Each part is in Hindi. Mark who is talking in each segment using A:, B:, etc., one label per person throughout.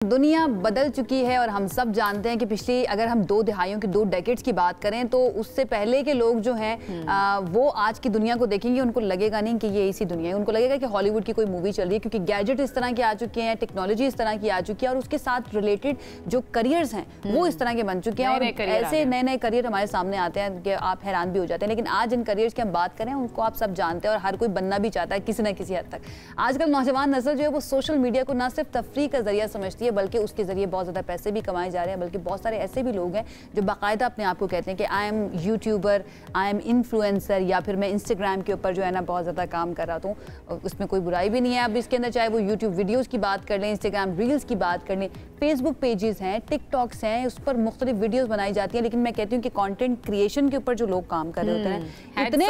A: दुनिया बदल चुकी है और हम सब जानते हैं कि पिछली अगर हम 2 दहाइयों की 2 डेकेड्स की बात करें तो उससे पहले के लोग जो हैं वो आज की दुनिया को देखेंगे, उनको लगेगा नहीं कि ये इसी दुनिया है, उनको लगेगा कि हॉलीवुड की कोई मूवी चल रही है, क्योंकि गैजेट इस तरह के आ चुके हैं, टेक्नोलॉजी इस तरह की आ चुकी है और उसके साथ रिलेटेड जो करियर्स हैं वो इस तरह के बन चुके हैं और ऐसे नए नए करियर हमारे सामने आते हैं कि आप हैरान भी हो जाते हैं। लेकिन आज इन करियर्स की हम बात करें उनको आप सब जानते हैं और हर कोई बनना भी चाहता है किसी न किसी हद तक। आजकल नौजवान नस्ल जो है वो सोशल मीडिया को न सिर्फ तफरीह का जरिया समझती है बल्कि उसके जरिए बहुत ज़्यादा पैसे भी कमाए जा रहे हैं। बल्कि बहुत सारे ऐसे भी लोग हैं जो बाकायदा अपने आप को कहते हैं कि I am YouTuber, I am influencer, या फिर मैं इंस्टाग्राम के ऊपर जो है ना बहुत ज़्यादा काम कर रहा हूँ। उसमें कोई बुराई भी नहीं है। अब इसके अंदर चाहे वो यूट्यूब वीडियोज़ की बात कर लें, इंस्टाग्राम रील्स की बात कर लें, फेसबुक पेजेस हैं, टिकटॉक्स हैं, उस पर मुख्तलिफ वीडियोज़ बनाई जाती हैं। लेकिन मैं कहती हूँ कि कॉन्टेंट क्रिएशन के ऊपर जो लोग काम कर रहे होते हैं इतने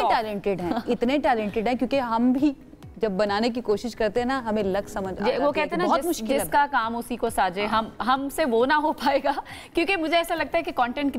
A: टैलेंटेड हैं क्योंकि हम भी जब बनाने की कोशिश करते हैं ना हमें लग समझ
B: वो कहते हैं ना बहुत मुश्किल जिसका काम उसी को साजे। हमसे वो ना हो पाएगा क्योंकि मुझे ऐसा लगता है कि कंटेंट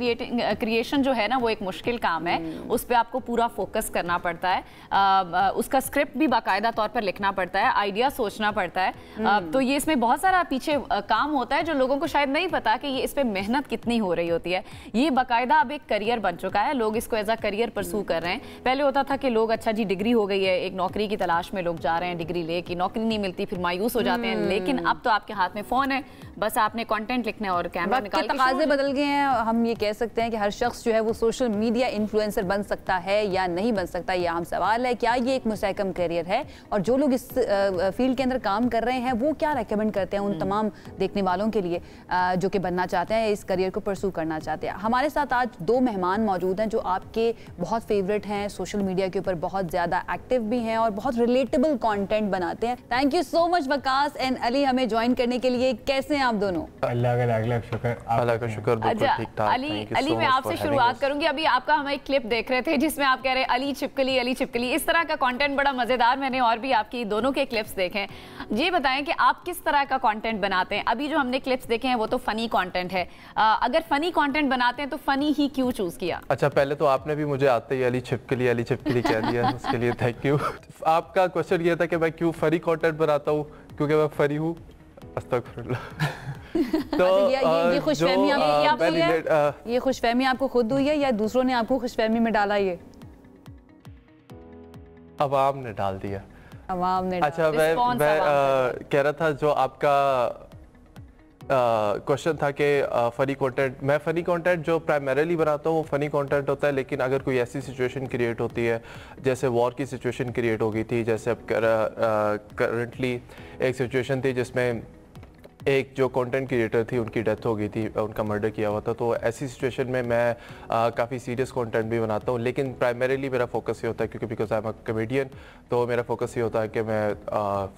B: क्रिएशन जो है ना वो एक मुश्किल काम है। उस पर आपको पूरा फोकस करना पड़ता है, उसका स्क्रिप्ट भी बाकायदा तौर पर लिखना पड़ता है, आइडिया सोचना पड़ता है। तो ये इसमें बहुत सारा पीछे काम होता है जो लोगों को शायद नहीं पता कि ये इस पर मेहनत कितनी हो रही होती है। ये बाकायदा अब एक करियर बन चुका है, लोग इसको एज अ करियर परसू कर रहे हैं। पहले होता था कि लोग अच्छा जी डिग्री हो गई है, एक नौकरी की तलाश में लोग जा रहे हैं, डिग्री लेके नौकरी नहीं मिलती फिर मायूस हो जाते हैं। लेकिन अब तो आपके हाथ में फोन है, बस आपने कंटेंट लिखना है और कैमरा निकाल के
A: तकाज़े बदल गए हैं। हम ये कह सकते हैं कि हर शख्स जो है वो सोशल मीडिया इन्फ्लुएंसर बन सकता है या नहीं बन सकता, ये आम सवाल है। क्या ये एक मुस्तहकम करियर है? और जो लोग इस फील्ड के अंदर काम कर रहे हैं वो क्या रेकमेंड करते हैं उन तमाम देखने वालों के लिए जो कि बनना चाहते हैं, इस करियर को परसू करना चाहते हैं? हमारे साथ आज 2 मेहमान मौजूद हैं जो आपके बहुत फेवरेट हैं, सोशल मीडिया के ऊपर बहुत ज़्यादा एक्टिव भी हैं और बहुत रिलेटेबल कंटेंट बनाते हैं। Thank you so much Waqas and Ali हमें ज्वाइन करने के लिए। कैसे हैं आप दोनों?
C: अल्लाह का शुक्र,
D: अल्लाह का शुक्र, बिल्कुल ठीक ठाक।
B: अली मैं आपसे शुरुआत करूंगी। अभी आपका हम एक क्लिप देख रहे थे जिसमें आप कह रहे हैं अली छिपकली। इस तरह का कंटेंट बड़ा मजेदार, मैंने और भी आपकी दोनों के क्लिप्स देखे। ये बताएं कि आप किस तरह का कंटेंट बनाते हैं? अभी जो हमने क्लिप्स देखे हैं वो तो फनी कंटेंट है। अगर फनी कंटेंट बनाते हैं तो फनी ही क्यों चूज किया?
D: अच्छा, पहले तो आपने भी मुझे आते ही अली छिपकली कह दिया, उसके लिए थैंक यू। आपका क्वेश्चन ये था कि मैं क्यों फनी कंटेंट बनाता हूँ? क्योंकि मैं फनी हूँ।
A: तो ये खुशफहमी आपको खुद हुई है या दूसरों ने आपको खुशफहमी में डाला? ये
D: अवाम ने डाल दिया। अच्छा, मैं कह रहा था जो आपका क्वेश्चन था कि फ़नी कंटेंट, मैं फ़नी कंटेंट जो प्राइमरीली बनाता हूँ वो फ़नी कंटेंट होता है। लेकिन अगर कोई ऐसी सिचुएशन क्रिएट होती है जैसे वॉर की सिचुएशन क्रिएट हो गई थी, जैसे अब करंटली एक सिचुएशन थी जिसमें एक जो कंटेंट क्रिएटर थी उनकी डेथ हो गई थी, उनका मर्डर किया हुआ था, तो ऐसी सिचुएशन में मैं काफ़ी सीरियस कंटेंट भी बनाता हूँ। लेकिन प्राइमरीली मेरा फोकस ये होता है क्योंकि because I am a comedian, तो मेरा फोकस ये होता है कि मैं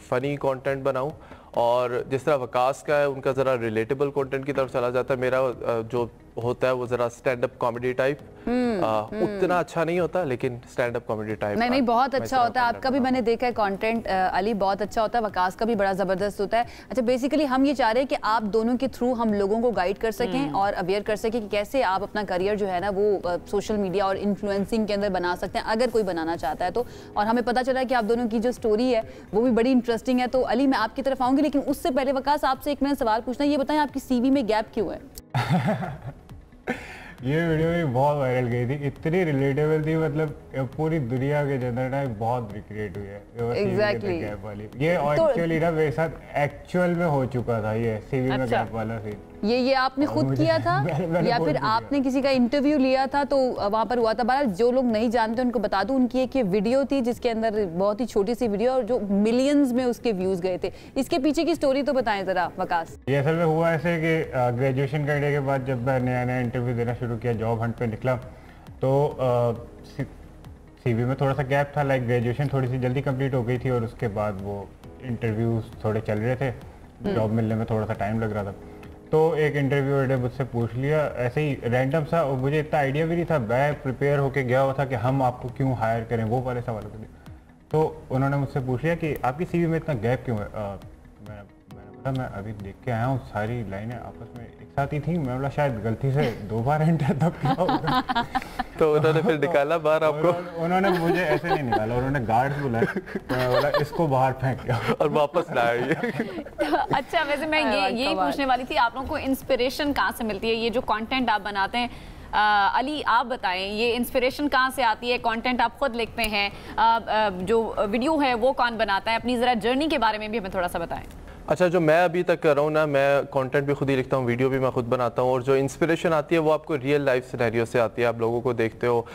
D: फ़नी कंटेंट बनाऊँ। और जिस तरह वकास का है उनका ज़रा रिलेटेबल कंटेंट की तरफ चला जाता है, मेरा जो होता है वो ज़रा स्टैंड अप कॉमेडी टाइप, उतना अच्छा नहीं होता लेकिन स्टैंड अप कॉमेडी टाइप
A: नहीं बहुत अच्छा होता है। आपका भी मैंने देखा है कंटेंट अली, बहुत अच्छा होता है, वकास का भी बड़ा ज़बरदस्त होता है। अच्छा, बेसिकली हम ये चाह रहे हैं कि आप दोनों के थ्रू हम लोगों को गाइड कर सकें और अवेयर कर सकें कि कैसे आप अपना करियर जो है ना वो सोशल मीडिया और इन्फ्लुएंसिंग के अंदर बना सकते हैं अगर कोई बनाना चाहता है तो। और हमें पता चला कि आप दोनों की जो स्टोरी है वो भी बड़ी इंटरेस्टिंग है। तो अली मैं आपकी तरफ आऊँगी, लेकिन उससे पहले वकास आपसे एक मैंने सवाल पूछना है। ये बताएं आपकी CV में गैप क्यों है?
C: ये वीडियो भी बहुत वायरल गई थी, इतनी रिलेटेबल थी, मतलब पूरी दुनिया के अंदर ना बहुत रिक्रिएट हुई है।
A: एग्जैक्टली
C: गैप वाली ये एक्चुअली ना मेरे साथ एक्चुअल में हो चुका था ये CV में गैप वाला सीन।
A: ये आपने खुद किया था या फिर आपने किसी का इंटरव्यू लिया था तो वहाँ पर हुआ था? बहरहाल जो लोग नहीं जानते उनको बता दूं, उनकी एक ये वीडियो थी जिसके अंदर बहुत ही छोटी सी वीडियो और जो मिलियंस में उसके व्यूज गए थे। इसके पीछे की स्टोरी तो बताएं जरा वकास।
C: ये असल में हुआ ऐसे कि ग्रेजुएशन करने के बाद जब मैं नया इंटरव्यू देना शुरू किया, जॉब हंट पे निकला, तो CV में थोड़ा सा गैप था। लाइक ग्रेजुएशन थोड़ी सी जल्दी कंप्लीट हो गई थी और उसके बाद वो इंटरव्यूज थोड़े चल रहे थे, जॉब मिलने में थोड़ा सा टाइम लग रहा था। तो एक इंटरव्यूअर ने मुझसे पूछ लिया ऐसे ही रैंडम सा, और मुझे इतना आइडिया भी नहीं था, मैं प्रिपेयर होके गया हुआ था कि हम आपको क्यों हायर करें, वो वाले सवाल थे। तो उन्होंने मुझसे पूछ लिया कि आपकी CV में इतना गैप क्यों है? मैंने बोला मैं अभी देख के आया हूँ, सारी लाइनें आपस में एक साथ ही थी। मैं बोला शायद गलती से 2 बार एंटर तब किया होगा।
D: तो उन्होंने फिर निकाला बाहर आपको?
C: उन्होंने मुझे ऐसे नहीं निकाला, उन्होंने गार्ड्स बुलाए, तो मैं बोला इसको बाहर फेंक दो
D: और वापस लाया ये।
B: अच्छा, वैसे मैं यही पूछने वाली थी, आप लोगों को इंस्पिरेशन कहाँ से मिलती है? ये जो कंटेंट आप बनाते हैं, अली आप बताएं, ये इंस्पिरेशन कहाँ से आती है? कंटेंट आप खुद लिखते हैं, जो वीडियो है वो कौन बनाता है? अपनी ज़रा जर्नी के बारे में भी हमें थोड़ा सा बताएं।
D: अच्छा, जो मैं अभी तक कर रहा हूँ ना, मैं कंटेंट भी खुद ही लिखता हूँ, वीडियो भी मैं खुद बनाता हूँ, और जो इंस्पिरेशन आती है वो आपको रियल लाइफ सिनेरियो से आती है। आप लोगों को देखते हो,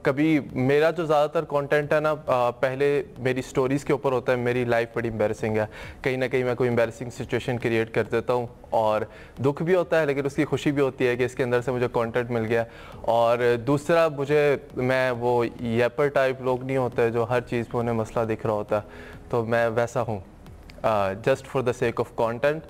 D: कभी मेरा जो ज़्यादातर कंटेंट है ना, पहले मेरी स्टोरीज़ के ऊपर होता है। मेरी लाइफ बड़ी एम्बैरसिंग है, कहीं ना कहीं मैं कोई एम्बैरसिंग सिचुएशन क्रिएट कर देता हूँ, और दुख भी होता है लेकिन उसकी खुशी भी होती है कि इसके अंदर से मुझे कंटेंट मिल गया। और दूसरा, मैं वो येपर टाइप लोग नहीं होते जो हर चीज़ पे उन्हें मसला दिख रहा होता है, तो मैं वैसा हूँ, just for the sake of content.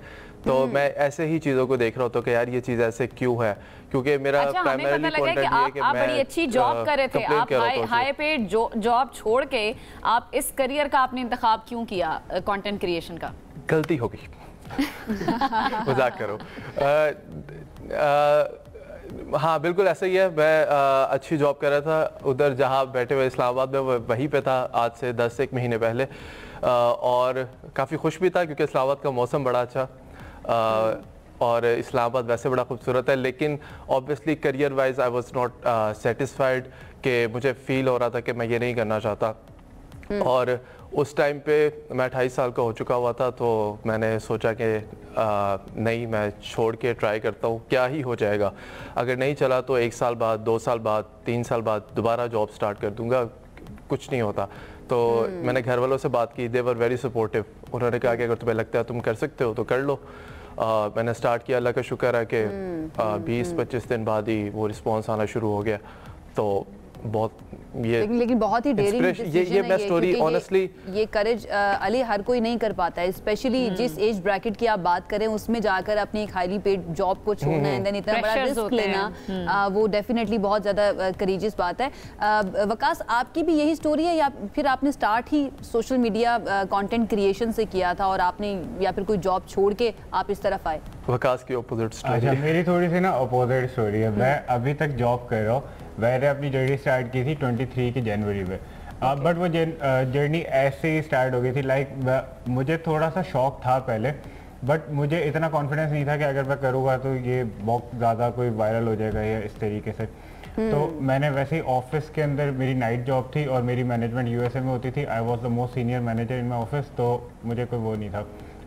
D: तो मैं ऐसे ही चीज़ों को देख रहा होता हूँ कि यार ये चीज़ ऐसे क्यों है, क्योंकि मेरा प्राइमरीली कंटेंट ये है कि
B: आप बड़ी अच्छी जॉब कर रहे थे, आप हाई पेड जॉब छोड़ के आप इस करियर का आपने इंतखाब क्यों किया, कंटेंट क्रिएशन का?
D: गलती हो गई। मजाक करो। हाँ बिल्कुल ऐसा ही है। मैं अच्छी जॉब कर रहा था उधर जहाँ बैठे हुए इस्लामाबाद में, वहीं पे था आज से 10-1 महीने पहले, और काफ़ी खुश भी था क्योंकि इस्लामाबाद का मौसम बड़ा अच्छा, और इस्लामाबाद वैसे बड़ा खूबसूरत है। लेकिन obviously career wise I was not satisfied, कि मुझे फील हो रहा था कि मैं ये नहीं करना चाहता। और उस टाइम पे मैं 28 साल का हो चुका हुआ था, तो मैंने सोचा कि नहीं, मैं छोड़ के ट्राई करता हूँ, क्या ही हो जाएगा। अगर नहीं चला तो 1 साल बाद, 2 साल बाद, 3 साल बाद दोबारा जॉब स्टार्ट कर दूंगा, कुछ नहीं होता। तो मैंने घर वालों से बात की, दे वर वेरी सपोर्टिव। उन्होंने कहा कि अगर तुम्हें लगता है तुम कर सकते हो तो कर लो। मैंने स्टार्ट किया, अल्लाह का शुक्र है कि 20-25 दिन बाद ही वो रिस्पॉन्स आना शुरू हो गया। तो बहुत
A: लेकिन बहुत ही डेयरिंग
D: ये मैं स्टोरी ऑनेस्टली,
A: ये करेज अली हर कोई नहीं कर पाता है, स्पेशली जिस एज ब्रैकेट की आप बात करें, उसमें जाकर अपनी एक हाईली पेड जॉब को छोड़ना है, देन इतना बड़ा रिस्क लेना, वो डेफिनेटली बहुत ज़्यादा करेजियस बात है। वकास, आपकी भी यही स्टोरी है या फिर आपने स्टार्ट ही सोशल मीडिया कंटेंट क्रिएशन से किया था और आपने या फिर कोई जॉब छोड़ के आप इस तरफ आए?
D: वकास की अपोजिट स्टोरी।
C: अच्छा, मेरी थोड़ी सी ना अपोजिट स्टोरी है। मैं अभी तक जॉब कर रहा हूँ। मैंने अपनी जर्नी स्टार्ट की थी 23 की जनवरी में, बट वो जर्नी ऐसे ही स्टार्ट हो गई थी। लाइक मुझे थोड़ा सा शौक था पहले, बट मुझे इतना कॉन्फिडेंस नहीं था कि अगर मैं करूँगा तो ये बहुत ज़्यादा कोई वायरल हो जाएगा या इस तरीके से। तो मैंने वैसे ही ऑफिस के अंदर, मेरी नाइट जॉब थी और मेरी मैनेजमेंट यूएसए में होती थी। I was the most senior manager in my office, तो मुझे कोई वो नहीं था।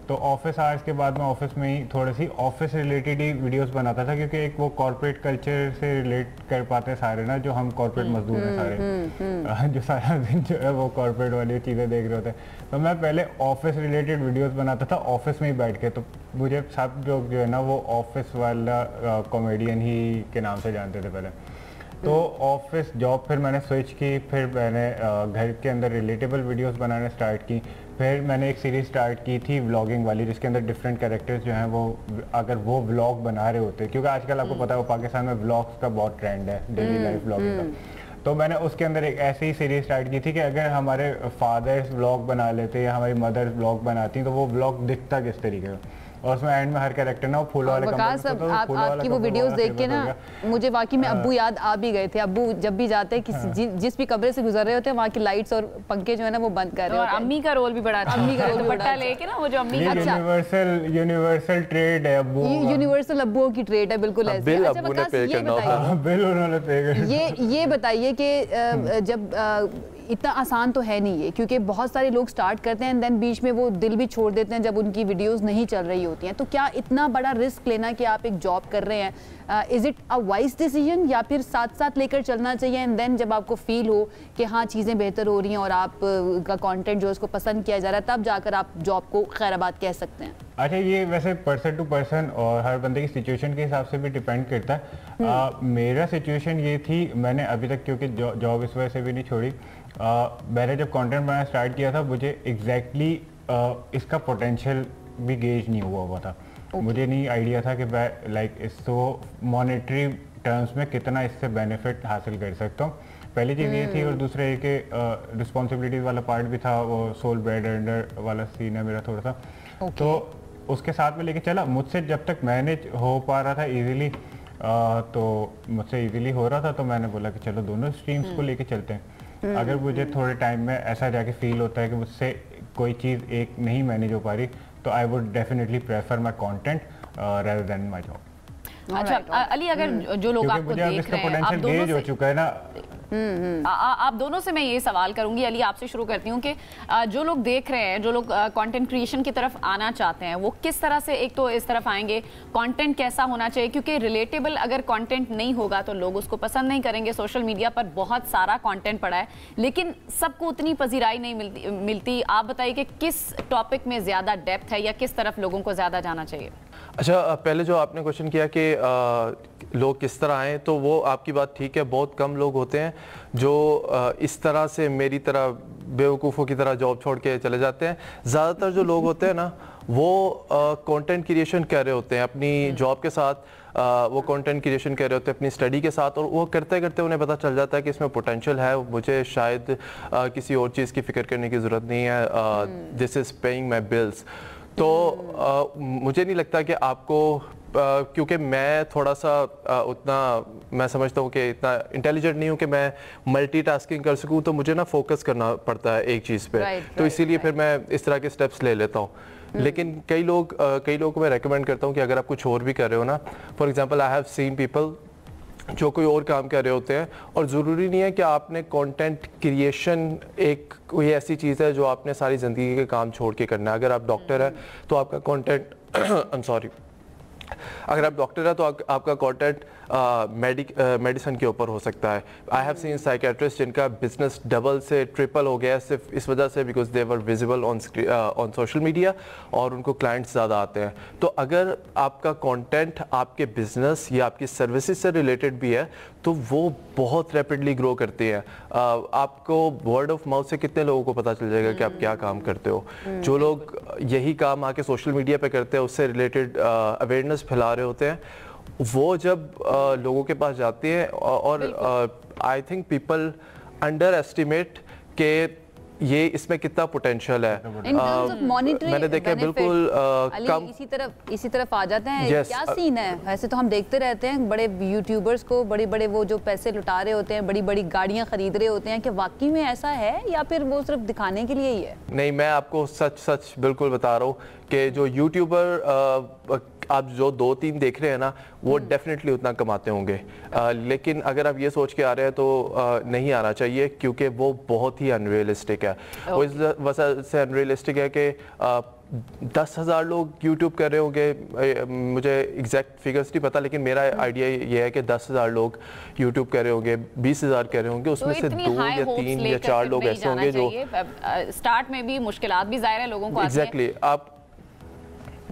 C: तो ऑफिस आवर्स के बाद मैं ऑफिस में ही थोड़ी सी ऑफिस रिलेटेड ही वीडियोस बनाता था, क्योंकि एक वो कॉर्पोरेट कल्चर से रिलेट कर पाते हैं सारे ना, जो हम कॉर्पोरेट मजदूर हैं सारे, जो सारा दिन जो है वो कॉर्पोरेट वाली चीज़ें देख रहे होते हैं। तो मैं पहले ऑफिस रिलेटेड वीडियोस बनाता था ऑफिस में ही बैठ के। तो मुझे सब लोग जो है ना वो ऑफिस वाला कॉमेडियन ही के नाम से जानते थे पहले। तो ऑफिस जॉब फिर मैंने स्विच की, फिर मैंने घर के अंदर रिलेटेबल वीडियोस बनाने स्टार्ट की। फिर मैंने एक सीरीज स्टार्ट की थी व्लॉगिंग वाली, जिसके अंदर डिफरेंट कैरेक्टर्स जो हैं वो, अगर वो व्लॉग बना रहे होते, क्योंकि आजकल आपको पता है वो पाकिस्तान में व्लॉग्स का बहुत ट्रेंड है, डेली लाइफ व्लॉगिंग का। तो मैंने उसके अंदर एक ऐसी ही सीरीज स्टार्ट की थी कि अगर हमारे फादर्स व्लॉग बना लेते या हमारी मदर्स व्लॉग बनाती तो वो व्लॉग दिखता किस तरीके का। और उसमें एंड में हर कैरेक्टर ना वो फूल वाले
A: आपकी वो वीडियोस देख के ना मुझे वाकई में अब्बू याद आ भी गए थे। अब्बू जब भी जाते हैं जिस भी कमरे से गुजर रहे होते हैं, वहाँ की लाइट्स और पंखे जो है ना वो बंद कर रहे होते हैं।
B: अम्मी का रोल भी बड़ा अच्छा, अम्मी का रोल बड़ा लेके ना वो जो अम्मी का
C: यूनिवर्सल ट्रेड है अब्बू,
A: यूनिवर्सल अब्बुओं की ट्रेड है, बिल्कुल ऐसे। अच्छा वकास, ये बताइए कि जब इतना आसान तो है नहीं है, क्योंकि बहुत सारे लोग स्टार्ट करते हैं देन बीच में वो दिल भी छोड़ देते हैं जब उनकी वीडियोस नहीं चल रही होती हैं। तो क्या इतना बड़ा रिस्क लेना कि आप एक जॉब कर रहे हैं, is it a wise decision, या फिर साथ साथ लेकर चलना चाहिए एंड देन जब आपको फील हो कि हाँ चीज़ें बेहतर हो रही हैं और आप का कंटेंट जो है उसको पसंद किया जा रहा है, तब जाकर आप जॉब को खैराबाद कह सकते हैं?
C: अच्छा, ये वैसे पर्सन टू पर्सन और हर बंदे की सिचुएशन के हिसाब से भी डिपेंड करता है। मेरा सिचुएशन ये थी, मैंने अभी तक क्योंकि जॉब इस वजह से भी नहीं छोड़ी, मैंने जब कंटेंट बनाना स्टार्ट किया था मुझे एग्जैक्टली इसका पोटेंशियल भी गेज नहीं हुआ था। मुझे नहीं आइडिया था कि मैं लाइक इसको मॉनेटरी टर्म्स में कितना इससे बेनिफिट हासिल कर सकता हूँ। पहली चीज़ ये थी, और दूसरा ये कि रिस्पॉन्सिबिलिटीज़ वाला पार्ट भी था, वो सोल ब्रेड अर्नर वाला सीन है मेरा थोड़ा सा। तो उसके साथ में लेके चला, मुझसे जब तक मैनेज हो पा रहा था इजीली, तो मुझसे इजीली हो रहा था, तो मैंने बोला कि चलो दोनों स्ट्रीम्स को लेके चलते हैं। अगर मुझे थोड़े टाइम में ऐसा जाके फील होता है कि मुझसे कोई चीज़ एक नहीं मैनेज हो पा रही, तो I would definitely prefer my content rather than my job.
B: अच्छा अली, अगर जो लोग आपको देख रहे हैं, आप दोनों
C: हो चुका है ना,
B: आप दोनों से मैं ये सवाल करूंगी। अली, आपसे शुरू करती हूँ कि जो लोग देख रहे हैं, जो लोग कंटेंट क्रिएशन की तरफ आना चाहते हैं, वो किस तरह से एक तो इस तरफ आएंगे, कंटेंट कैसा होना चाहिए, क्योंकि रिलेटेबल अगर कंटेंट नहीं होगा तो लोग उसको पसंद नहीं करेंगे। सोशल मीडिया पर बहुत सारा कंटेंट पड़ा है, लेकिन सबको उतनी पजीराई नहीं मिलती। आप बताइए कि किस टॉपिक में ज़्यादा डेप्थ है या किस तरफ लोगों को ज़्यादा जाना चाहिए?
D: अच्छा, पहले जो आपने क्वेश्चन किया कि लोग किस तरह आए, तो वो आपकी बात ठीक है। बहुत कम लोग होते हैं जो इस तरह से मेरी तरह बेवकूफ़ों की तरह जॉब छोड़ के चले जाते हैं। ज़्यादातर जो लोग होते हैं ना, वो कंटेंट क्रिएशन कर रहे होते हैं अपनी जॉब के साथ, वो कंटेंट क्रिएशन कर रहे होते हैं अपनी स्टडी के साथ, और वो करते करते उन्हें पता चल जाता है कि इसमें पोटेंशियल है, मुझे शायद किसी और चीज़ की फ़िक्र करने की ज़रूरत नहीं है, this is paying my bills. तो मुझे नहीं लगता कि आपको क्योंकि मैं थोड़ा सा उतना मैं समझता हूँ कि इतना इंटेलिजेंट नहीं हूँ कि मैं मल्टीटास्किंग कर सकूँ, तो मुझे ना फोकस करना पड़ता है एक चीज़ पे, तो इसीलिए फिर मैं इस तरह के स्टेप्स ले लेता हूँ। लेकिन कई लोगों को मैं रेकमेंड करता हूँ कि अगर आप कुछ और भी कर रहे हो ना, for example I have seen people जो कोई और काम कर रहे होते हैं, और ज़रूरी नहीं है कि आपने कंटेंट क्रिएशन एक कोई ऐसी चीज़ है जो आपने सारी ज़िंदगी के काम छोड़ के करना है। अगर आप डॉक्टर है तो आपका कंटेंट अगर आप डॉक्टर है तो आपका कंटेंट मेडिसिन के ऊपर हो सकता है। आई हैव सीन साइकेट्रिस्ट जिनका बिजनेस डबल से ट्रिपल हो गया सिर्फ इस वजह से because they were visible on social media और उनको क्लाइंट्स ज़्यादा आते हैं। तो अगर आपका कंटेंट आपके बिजनेस या आपकी सर्विसेज से रिलेटेड भी है तो वो बहुत रैपिडली ग्रो करती है। आपको वर्ड ऑफ माउथ से कितने लोगों को पता चल जाएगा कि आप क्या काम करते हो। जो लोग यही काम आके सोशल मीडिया पे करते हैं, उससे रिलेटेड अवेयरनेस फैला रहे होते हैं, वो जब लोगों के पास जाती है, और I think people under estimate के ये इसमें कितना पोटेंशियल है। मैंने देखा बिल्कुल कम
A: इसी तरफ आ जाते हैं। yes, क्या सीन है? वैसे तो हम देखते रहते हैं बड़े यूट्यूबर्स को, बड़े बड़े वो जो पैसे लुटा रहे होते हैं, बड़ी बड़ी गाड़ियां खरीद रहे होते हैं, कि वाकई में ऐसा है या फिर वो सिर्फ दिखाने के लिए ही है?
D: नहीं, मैं आपको सच बिल्कुल बता रहा हूँ कि जो यूट्यूबर आप जो 2-3 देख रहे हैं ना, वो डेफिनेटली उतना कमाते होंगे, लेकिन अगर आप ये सोच के आ रहे हैं तो नहीं आना चाहिए, क्योंकि वो बहुत ही अनरियलिस्टिक है। वो इस वजह से अनरियलिस्टिक है कि 10,000 लोग YouTube कर रहे होंगे, मुझे एग्जैक्ट फिगर्स नहीं पता, लेकिन मेरा आइडिया ये है कि 10,000 लोग YouTube कर रहे होंगे, 20,000 कर रहे होंगे, उसमें से 2 या 3 या 4 लोग ऐसे होंगे जो
B: स्टार्ट में भी मुश्किलात भी ज़ाहिर है लोगों को।
D: एग्जैक्टली। आप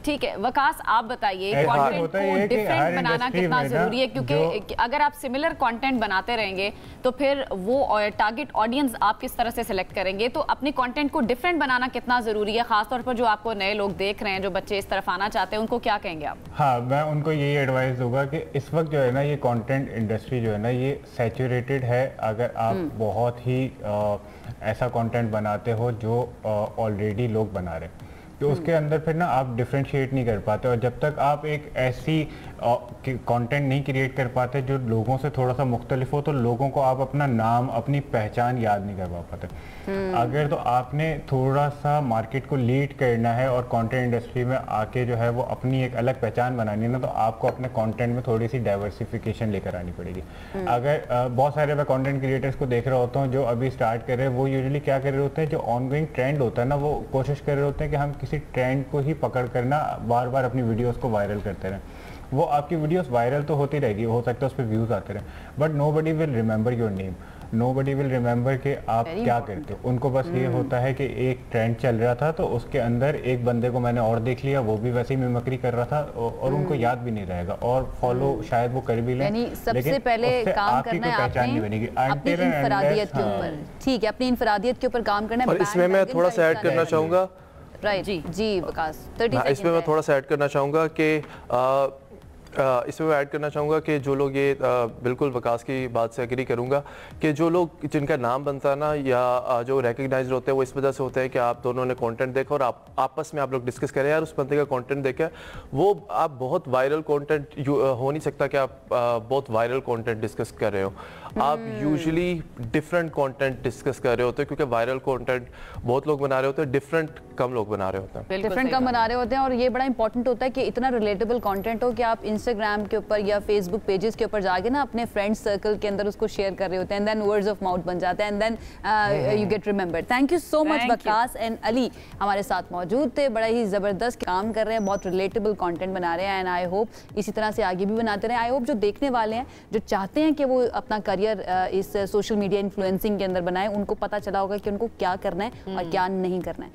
B: ठीक है वकास, आप बताइए कंटेंट को डिफरेंट बनाना कितना जरूरी है, क्योंकि अगर आप सिमिलर कंटेंट बनाते रहेंगे तो फिर वो टारगेट ऑडियंस आप किस तरह से सिलेक्ट करेंगे। तो अपने कंटेंट को डिफरेंट बनाना कितना जरूरी है, खासतौर पर जो आपको नए लोग देख रहे हैं, जो बच्चे इस तरफ आना चाहते हैं, उनको क्या कहेंगे आप?
C: हाँ, मैं उनको यही एडवाइस दूंगा कि इस वक्त जो है ना, ये कंटेंट इंडस्ट्री जो है ना, ये सैचुरेटेड है। अगर आप बहुत ही ऐसा कंटेंट बनाते हो जो ऑलरेडी लोग बना रहे हैं, तो उसके अंदर फिर ना आप डिफरेंशिएट नहीं कर पाते, और जब तक आप एक ऐसी कंटेंट नहीं क्रिएट कर पाते जो लोगों से थोड़ा सा मुख्तलिफ हो, तो लोगों को आप अपना नाम, अपनी पहचान याद नहीं कर पाते। अगर तो आपने थोड़ा सा मार्केट को लीड करना है और कंटेंट इंडस्ट्री में आके जो है वो अपनी एक अलग पहचान बनानी है ना, तो आपको अपने कंटेंट में थोड़ी सी डाइवर्सिफिकेशन लेकर आनी पड़ेगी। अगर बहुत सारे मैं कंटेंट क्रिएटर्स को देख रहा होता हूँ जो अभी स्टार्ट कर रहे हैं, वो यूजुअली क्या कर रहे होते हैं, जो ऑनगोइंग ट्रेंड होता है ना, वो कोशिश कर रहे होते हैं कि हम किसी ट्रेंड को ही पकड़ करना बार बार अपनी वीडियोस को वायरल करते रहें। वो आपकी वीडियोस वायरल तो होती रहेगी, हो सकता है उस पर व्यूज आते रहे, but nobody will remember your name, nobody will remember कि आप क्या करते हो। उनको बस ये होता है कि एक ट्रेंड चल रहा था तो उसके अंदर एक बंदे को मैंने और देख लिया, वो भी वैसे ही मिमिक्री कर रहा था, और उनको याद भी नहीं रहेगा, और फॉलो शायद वो कर भी लें,
A: सबसे पहले काम करना है
C: पहचान नहीं बनेगी
A: अपनी इंफरादियत के ऊपर। ठीक है, अपनी इंफरादियत के ऊपर काम करना है।
D: और इसमें मैं थोड़ा सा ऐड करना चाहूँगा,
A: राइट जी वकास, 30
D: इसमें मैं थोड़ा सा ऐड करना चाहूँगा कि इसमें मैं ऐड करना चाहूँगा कि जो लोग ये बिल्कुल वकास की बात से एग्री करूँगा कि जो लोग जिनका नाम बनता है ना या जो रिकग्नाइज्ड होते हैं वो इस वजह से होते हैं कि आप दोनों ने कंटेंट देखा और आप आपस में आप लोग डिस्कस करें यार उस बंदे का कंटेंट देखें, वो आप बहुत वायरल कंटेंट हो नहीं सकता कि आप बहुत वायरल कंटेंट डिस्कस कर रहे हो। आप यूजुअली डिफरेंट कंटेंट डिस्कस कर रहे होते हैं क्योंकि वायरल कंटेंट बहुत लोग बना रहे होते हैं, डिफरेंट कम लोग बना रहे होते हैं,
A: डिफरेंट कम बना रहे होते हैं। और ये बड़ा इंपॉर्टेंट होता है कि इतना रिलेटेबल कंटेंट हो कि आप इंस्टाग्राम के ऊपर या फेसबुक पेजेस के ऊपर जाके ना अपने फ्रेंड सर्कल के अंदर उसको शेयर कर रहे होते हैं, and then words of mouth बन जाते हैं, and then you get remembered. Thank you so much Waqas and Ali हमारे साथ मौजूद थे, बड़ा ही जबरदस्त काम कर रहे हैं, बहुत रिलेटेबल कंटेंट बना रहे हैं, एंड आई होप इसी तरह से आगे भी बनाते रहे। आई होप जो देखने वाले हैं, जो चाहते हैं कि वो अपना करियर इस सोशल मीडिया इन्फ्लुएंसिंग के अंदर बनाए, उनको पता चला होगा कि उनको क्या करना है और क्या नहीं करना है।